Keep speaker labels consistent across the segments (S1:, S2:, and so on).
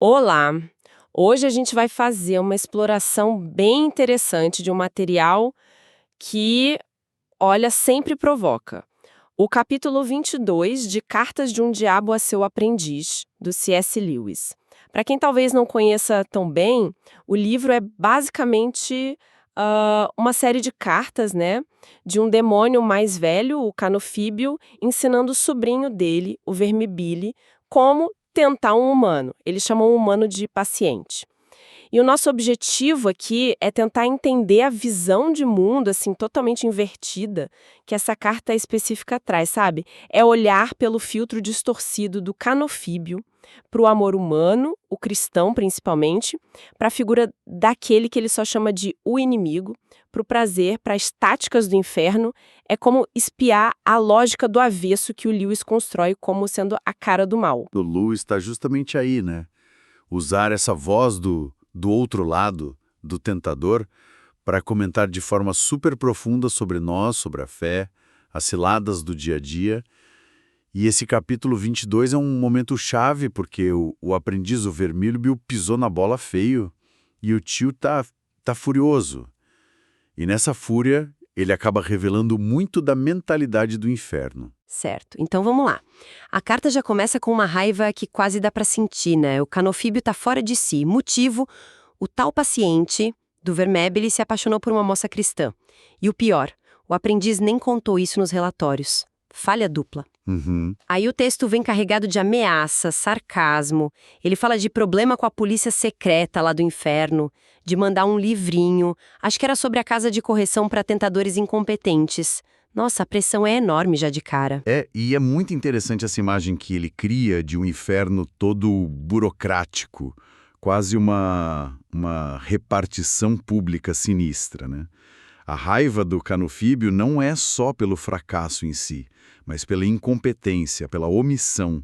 S1: Olá! Hoje a gente vai fazer uma exploração bem interessante de um material que, olha, sempre provoca. O capítulo 22 de Cartas de um Diabo a Seu Aprendiz, do C.S. Lewis. Para quem talvez não conheça tão bem, o livro é basicamente uma série de cartas, né, de um demônio mais velho, o Canofíbio, ensinando o sobrinho dele, o Vermibile, como tentar um humano. Ele chamou um humano de paciente. E o nosso objetivo aqui é tentar entender a visão de mundo, assim, totalmente invertida que essa carta específica traz, sabe? É olhar pelo filtro distorcido do canofíbio para o amor humano, o cristão principalmente, para a figura daquele que ele só chama de o inimigo, para o prazer, para as táticas do inferno, é como espiar a lógica do avesso que o Lewis constrói como sendo a cara do mal.
S2: O Lewis está justamente aí, né? Usar essa voz do outro lado, do tentador, para comentar de forma super profunda sobre nós, sobre a fé, as ciladas do dia a dia. E esse capítulo 22 é um momento chave, porque o aprendiz, o Vermílio, pisou na bola feio e o tio tá furioso. E nessa fúria, ele acaba revelando muito da mentalidade do inferno.
S1: Certo, então vamos lá. A carta já começa com uma raiva que quase dá pra sentir, né? O Canofíbio tá fora de si. Motivo, o tal paciente do Vermebile se apaixonou por uma moça cristã. E o pior, o aprendiz nem contou isso nos relatórios. Falha dupla.
S2: Uhum.
S1: Aí o texto vem carregado de ameaça, sarcasmo. Ele fala de problema com a polícia secreta lá do inferno, de mandar um livrinho. Acho que era sobre a casa de correção para tentadores incompetentes. Nossa, a pressão é enorme já de cara.
S2: E é muito interessante essa imagem que ele cria de um inferno todo burocrático, quase uma repartição pública sinistra, né? A raiva do Canofíbio não é só pelo fracasso em si, mas pela incompetência, pela omissão,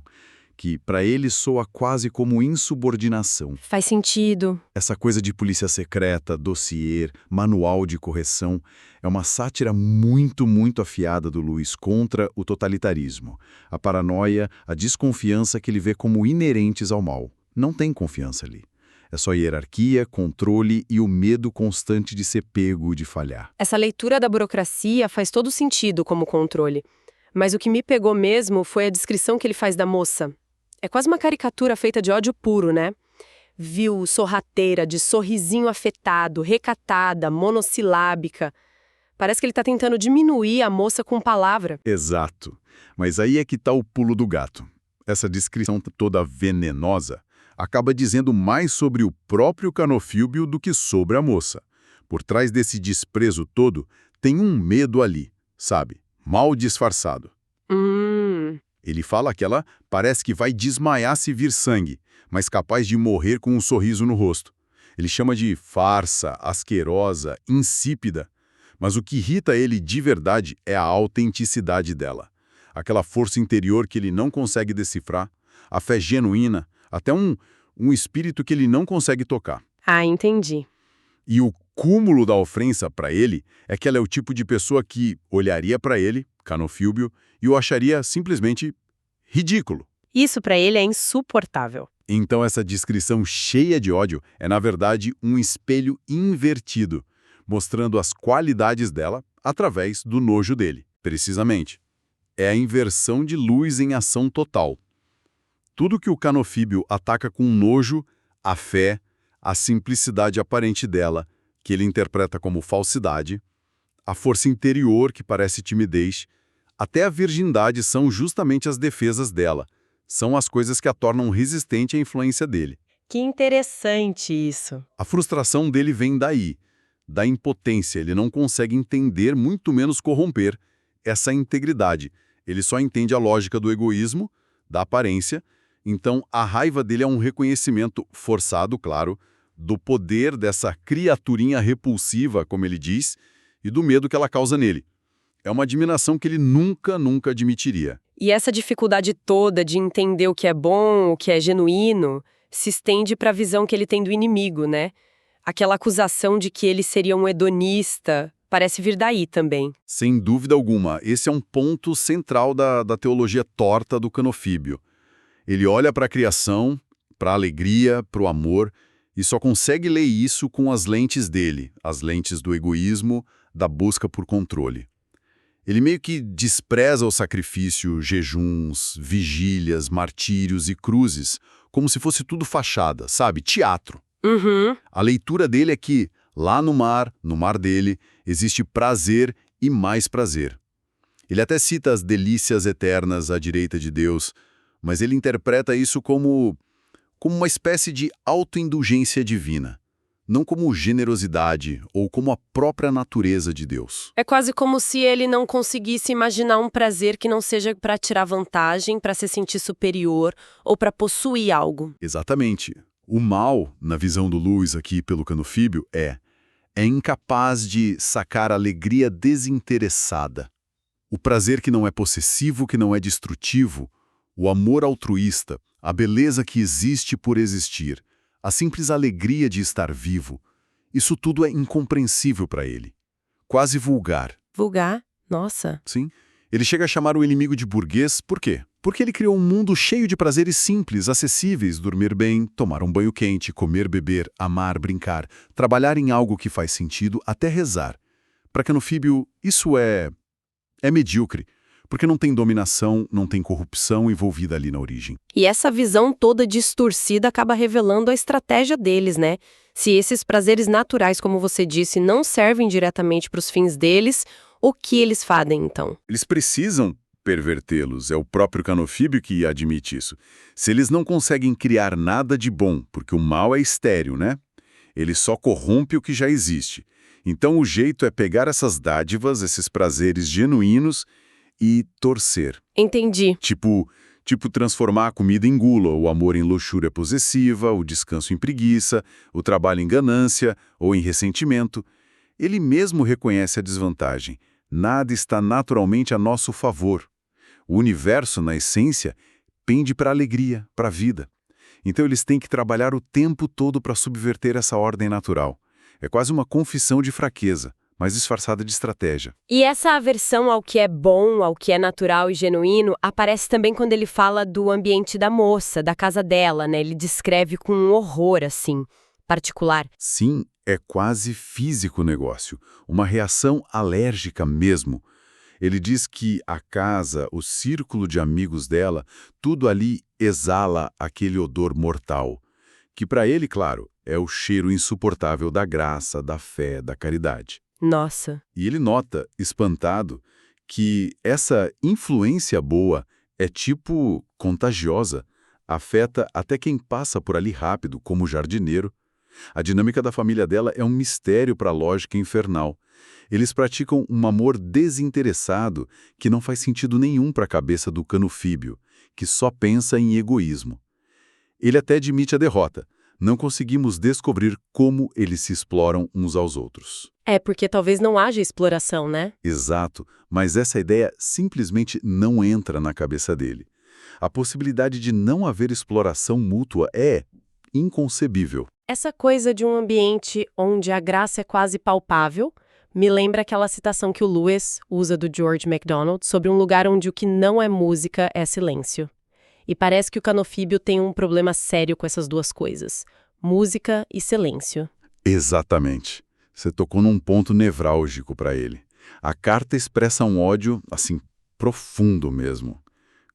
S2: que para ele soa quase como insubordinação.
S1: Faz sentido.
S2: Essa coisa de polícia secreta, dossiê, manual de correção, é uma sátira muito, muito afiada do Lewis contra o totalitarismo, a paranoia, a desconfiança que ele vê como inerentes ao mal. Não tem confiança ali. É só hierarquia, controle e o medo constante de ser pego, de falhar.
S1: Essa leitura da burocracia faz todo sentido como controle. Mas o que me pegou mesmo foi a descrição que ele faz da moça. É quase uma caricatura feita de ódio puro, né? Vil, sorrateira, de sorrisinho afetado, recatada, monossilábica. Parece que ele tá tentando diminuir a moça com palavra.
S2: Exato. Mas aí é que tá o pulo do gato. Essa descrição toda venenosa acaba dizendo mais sobre o próprio Canofíbio do que sobre a moça. Por trás desse desprezo todo, tem um medo ali, sabe? Mal disfarçado. Ele fala que ela parece que vai desmaiar se vir sangue, mas capaz de morrer com um sorriso no rosto. Ele chama de farsa, asquerosa, insípida. Mas o que irrita ele de verdade é a autenticidade dela. Aquela força interior que ele não consegue decifrar, a fé genuína, até um espírito que ele não consegue tocar.
S1: Ah, entendi.
S2: E o cúmulo da ofensa para ele é que ela é o tipo de pessoa que olharia para ele, Canofíbio, e o acharia simplesmente ridículo.
S1: Isso pra ele é insuportável.
S2: Então essa descrição cheia de ódio é, na verdade, um espelho invertido, mostrando as qualidades dela através do nojo dele. Precisamente. É a inversão de Lewis em ação total. Tudo que o Canofíbio ataca com nojo, a fé, a simplicidade aparente dela, que ele interpreta como falsidade, a força interior que parece timidez, até a virgindade são justamente as defesas dela. São as coisas que a tornam resistente à influência dele.
S1: Que interessante isso.
S2: A frustração dele vem daí, da impotência. Ele não consegue entender, muito menos corromper, essa integridade. Ele só entende a lógica do egoísmo, da aparência. Então, a raiva dele é um reconhecimento forçado, claro, do poder dessa criaturinha repulsiva, como ele diz, e do medo que ela causa nele. É uma admiração que ele nunca, nunca admitiria.
S1: E essa dificuldade toda de entender o que é bom, o que é genuíno, se estende para a visão que ele tem do inimigo, né? Aquela acusação de que ele seria um hedonista, parece vir daí também.
S2: Sem dúvida alguma, esse é um ponto central da teologia torta do Canofíbio. Ele olha para a criação, para a alegria, para o amor, e só consegue ler isso com as lentes dele, as lentes do egoísmo, da busca por controle. Ele meio que despreza o sacrifício, jejuns, vigílias, martírios e cruzes, como se fosse tudo fachada, sabe? Teatro.
S1: Uhum.
S2: A leitura dele é que, lá no mar dele, existe prazer e mais prazer. Ele até cita as delícias eternas à direita de Deus, mas ele interpreta isso como uma espécie de autoindulgência divina, não como generosidade ou como a própria natureza de Deus.
S1: É quase como se ele não conseguisse imaginar um prazer que não seja para tirar vantagem, para se sentir superior ou para possuir algo.
S2: Exatamente. O mal, na visão do Lewis aqui pelo Canofíbio, é incapaz de sacar a alegria desinteressada. O prazer que não é possessivo, que não é destrutivo, o amor altruísta, a beleza que existe por existir, a simples alegria de estar vivo, isso tudo é incompreensível para ele. Quase vulgar.
S1: Vulgar? Nossa.
S2: Sim. Ele chega a chamar o inimigo de burguês, por quê? Porque ele criou um mundo cheio de prazeres simples, acessíveis, dormir bem, tomar um banho quente, comer, beber, amar, brincar, trabalhar em algo que faz sentido, até rezar. Para Canofíbio, isso é medíocre, porque não tem dominação, não tem corrupção envolvida ali na origem.
S1: E essa visão toda distorcida acaba revelando a estratégia deles, né? Se esses prazeres naturais, como você disse, não servem diretamente para os fins deles, o que eles fazem então?
S2: Eles precisam pervertê-los, é o próprio Canofíbio que admite isso. Se eles não conseguem criar nada de bom, porque o mal é estéril, né? Ele só corrompe o que já existe. Então o jeito é pegar essas dádivas, esses prazeres genuínos e torcer.
S1: Entendi.
S2: Tipo transformar a comida em gula, o amor em luxúria possessiva, o descanso em preguiça, o trabalho em ganância ou em ressentimento. Ele mesmo reconhece a desvantagem. Nada está naturalmente a nosso favor. O universo, na essência, pende para a alegria, para a vida. Então eles têm que trabalhar o tempo todo para subverter essa ordem natural. É quase uma confissão de fraqueza, mas disfarçada de estratégia.
S1: E essa aversão ao que é bom, ao que é natural e genuíno, aparece também quando ele fala do ambiente da moça, da casa dela, né? Ele descreve com um horror, assim, particular.
S2: Sim, é quase físico o negócio, uma reação alérgica mesmo. Ele diz que a casa, o círculo de amigos dela, tudo ali exala aquele odor mortal, que para ele, claro, é o cheiro insuportável da graça, da fé, da caridade.
S1: Nossa.
S2: E ele nota, espantado, que essa influência boa é tipo contagiosa, afeta até quem passa por ali rápido, como jardineiro. A dinâmica da família dela é um mistério para a lógica infernal. Eles praticam um amor desinteressado que não faz sentido nenhum para a cabeça do Canofíbio, que só pensa em egoísmo. Ele até admite a derrota. Não conseguimos descobrir como eles se exploram uns aos outros.
S1: É porque talvez não haja exploração, né?
S2: Exato, mas essa ideia simplesmente não entra na cabeça dele. A possibilidade de não haver exploração mútua é inconcebível.
S1: Essa coisa de um ambiente onde a graça é quase palpável me lembra aquela citação que o Lewis usa do George MacDonald sobre um lugar onde o que não é música é silêncio. E parece que o Canofíbio tem um problema sério com essas duas coisas, música e silêncio.
S2: Exatamente. Você tocou num ponto nevrálgico para ele. A carta expressa um ódio, assim, profundo mesmo.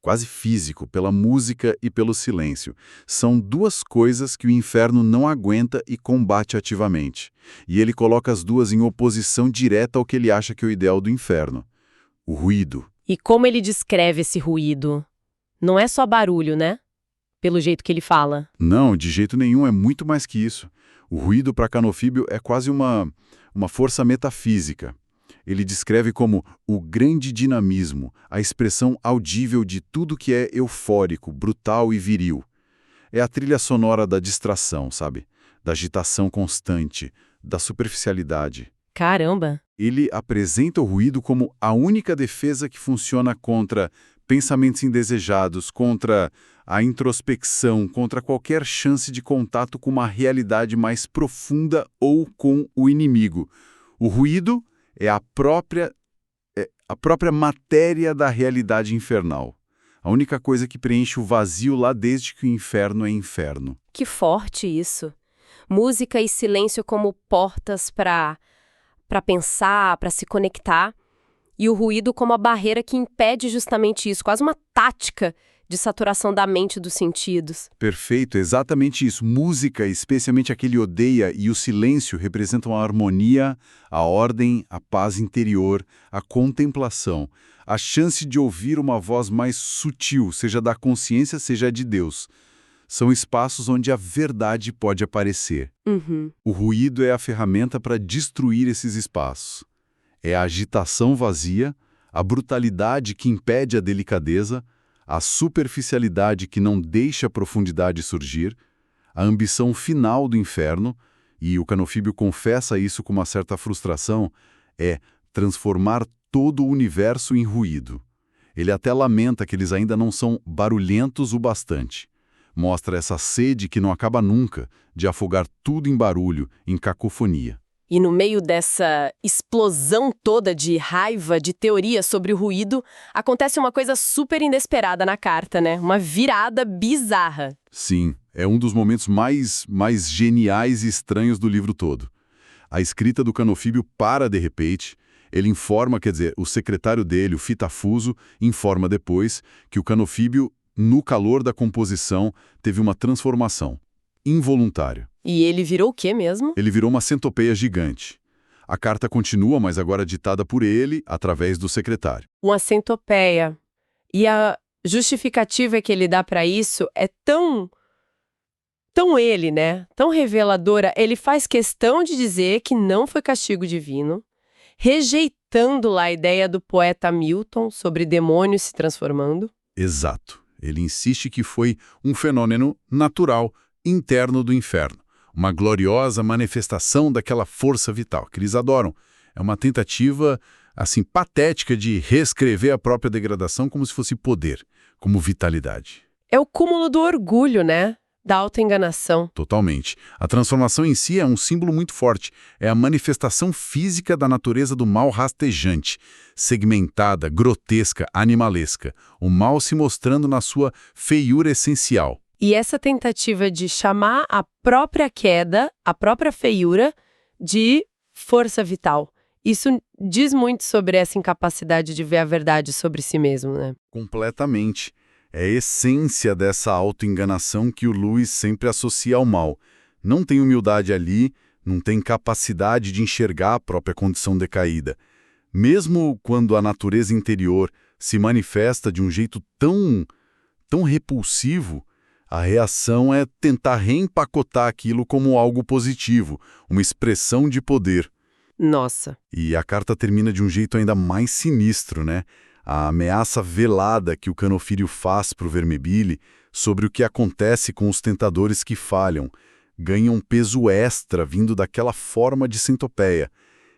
S2: Quase físico, pela música e pelo silêncio. São duas coisas que o inferno não aguenta e combate ativamente. E ele coloca as duas em oposição direta ao que ele acha que é o ideal do inferno. O ruído.
S1: E como ele descreve esse ruído? Não é só barulho, né? Pelo jeito que ele fala.
S2: Não, de jeito nenhum, é muito mais que isso. O ruído para Canofíbio é quase uma força metafísica. Ele descreve como o grande dinamismo, a expressão audível de tudo que é eufórico, brutal e viril. É a trilha sonora da distração, sabe? Da agitação constante, da superficialidade.
S1: Caramba!
S2: Ele apresenta o ruído como a única defesa que funciona contra pensamentos indesejados, contra a introspecção, contra qualquer chance de contato com uma realidade mais profunda ou com o inimigo. O ruído é a própria matéria da realidade infernal. A única coisa que preenche o vazio lá desde que o inferno é inferno.
S1: Que forte isso. Música e silêncio como portas para pensar, para se conectar, e o ruído como a barreira que impede justamente isso, quase uma tática de saturação da mente e dos sentidos.
S2: Perfeito, exatamente isso. Música, especialmente aquele odeia, e o silêncio representam a harmonia, a ordem, a paz interior, a contemplação, a chance de ouvir uma voz mais sutil, seja da consciência, seja de Deus. São espaços onde a verdade pode aparecer. O ruído é a ferramenta para destruir esses espaços. É a agitação vazia, a brutalidade que impede a delicadeza, a superficialidade que não deixa a profundidade surgir, a ambição final do inferno, e o Canofíbio confessa isso com uma certa frustração, é transformar todo o universo em ruído. Ele até lamenta que eles ainda não são barulhentos o bastante. Mostra essa sede que não acaba nunca, de afogar tudo em barulho, em cacofonia.
S1: E no meio dessa explosão toda de raiva, de teoria sobre o ruído, acontece uma coisa super inesperada na carta, né? Uma virada bizarra.
S2: Sim, é um dos momentos mais geniais e estranhos do livro todo. A escrita do Canofíbio para de repente, ele informa, quer dizer, o secretário dele, o Fitafuso, informa depois que o Canofíbio, no calor da composição, teve uma transformação involuntária.
S1: E ele virou o quê mesmo?
S2: Ele virou uma centopeia gigante. A carta continua, mas agora ditada por ele, através do secretário.
S1: Uma centopeia. E a justificativa que ele dá para isso é tão ele, né? Tão reveladora. Ele faz questão de dizer que não foi castigo divino, rejeitando lá a ideia do poeta Milton sobre demônios se transformando.
S2: Exato. Ele insiste que foi um fenômeno natural, interno do inferno. Uma gloriosa manifestação daquela força vital que eles adoram. É uma tentativa, assim, patética de reescrever a própria degradação como se fosse poder, como vitalidade.
S1: É o cúmulo do orgulho, né? Da autoenganação.
S2: Totalmente. A transformação em si é um símbolo muito forte. É a manifestação física da natureza do mal rastejante, segmentada, grotesca, animalesca. O mal se mostrando na sua feiura essencial.
S1: E essa tentativa de chamar a própria queda, a própria feiura, de força vital. Isso diz muito sobre essa incapacidade de ver a verdade sobre si mesmo, né?
S2: Completamente. É a essência dessa autoenganação que o Lewis sempre associa ao mal. Não tem humildade ali, não tem capacidade de enxergar a própria condição decaída. Mesmo quando a natureza interior se manifesta de um jeito tão repulsivo, a reação é tentar reempacotar aquilo como algo positivo, uma expressão de poder.
S1: Nossa.
S2: E a carta termina de um jeito ainda mais sinistro, né? A ameaça velada que o Canofíbio faz para o Vermebile sobre o que acontece com os tentadores que falham ganha um peso extra vindo daquela forma de centopeia.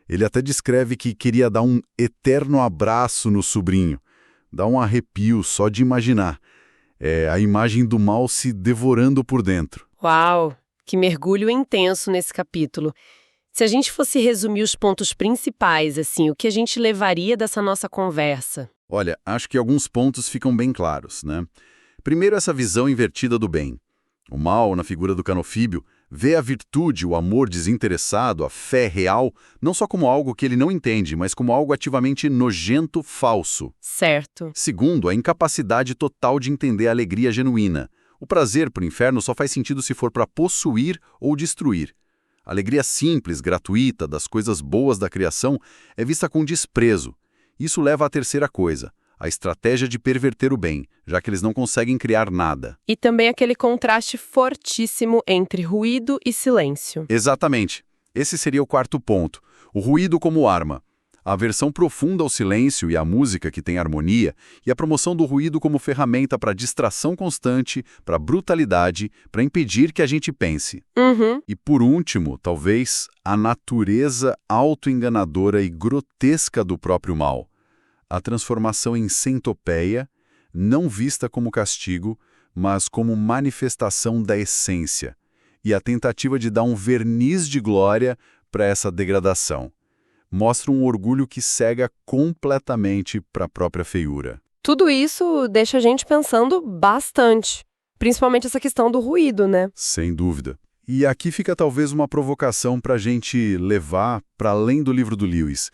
S2: Ele até descreve que queria dar um eterno abraço no sobrinho. Dá um arrepio só de imaginar. É a imagem do mal se devorando por dentro.
S1: Uau! Que mergulho intenso nesse capítulo. Se a gente fosse resumir os pontos principais, assim, o que a gente levaria dessa nossa conversa?
S2: Olha, acho que alguns pontos ficam bem claros, né? Primeiro, essa visão invertida do bem. O mal, na figura do Canofíbio, vê a virtude, o amor desinteressado, a fé real, não só como algo que ele não entende, mas como algo ativamente nojento, falso.
S1: Certo.
S2: Segundo, a incapacidade total de entender a alegria genuína. O prazer para o inferno só faz sentido se for para possuir ou destruir. A alegria simples, gratuita, das coisas boas da criação é vista com desprezo. Isso leva à terceira coisa, a estratégia de perverter o bem, já que eles não conseguem criar nada.
S1: E também aquele contraste fortíssimo entre ruído e silêncio.
S2: Exatamente. Esse seria o quarto ponto. O ruído como arma. A aversão profunda ao silêncio e à música que tem harmonia, e a promoção do ruído como ferramenta para distração constante, para brutalidade, para impedir que a gente pense. E por último, talvez, a natureza autoenganadora e grotesca do próprio mal. A transformação em centopeia, não vista como castigo, mas como manifestação da essência, e a tentativa de dar um verniz de glória para essa degradação. Mostra um orgulho que cega completamente para a própria feiura.
S1: Tudo isso deixa a gente pensando bastante, principalmente essa questão do ruído, né?
S2: Sem dúvida. E aqui fica talvez uma provocação para a gente levar para além do livro do Lewis.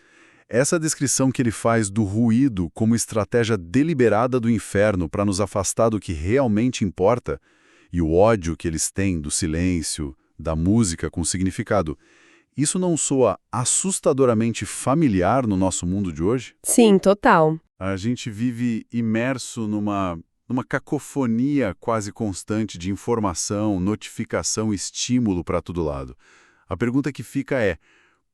S2: Essa descrição que ele faz do ruído como estratégia deliberada do inferno para nos afastar do que realmente importa, e o ódio que eles têm do silêncio, da música com significado, isso não soa assustadoramente familiar no nosso mundo de hoje?
S1: Sim, total.
S2: A gente vive imerso numa cacofonia quase constante de informação, notificação, estímulo para todo lado. A pergunta que fica é: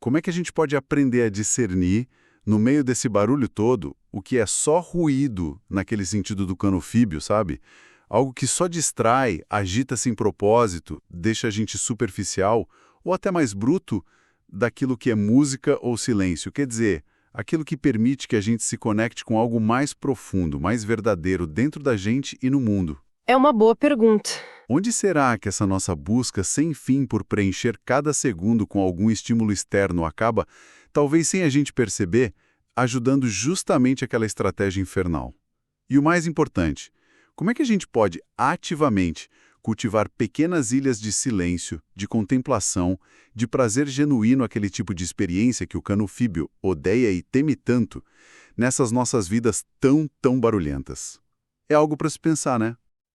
S2: como é que a gente pode aprender a discernir, no meio desse barulho todo, o que é só ruído, naquele sentido do canofíbio, sabe? Algo que só distrai, agita sem propósito, deixa a gente superficial, ou até mais bruto, daquilo que é música ou silêncio. Quer dizer, aquilo que permite que a gente se conecte com algo mais profundo, mais verdadeiro dentro da gente e no mundo.
S1: É uma boa pergunta.
S2: Onde será que essa nossa busca sem fim por preencher cada segundo com algum estímulo externo acaba, talvez sem a gente perceber, ajudando justamente aquela estratégia infernal? E o mais importante, como é que a gente pode ativamente cultivar pequenas ilhas de silêncio, de contemplação, de prazer genuíno, aquele tipo de experiência que o canofíbio odeia e teme tanto, nessas nossas vidas tão barulhentas? É algo para se pensar, né?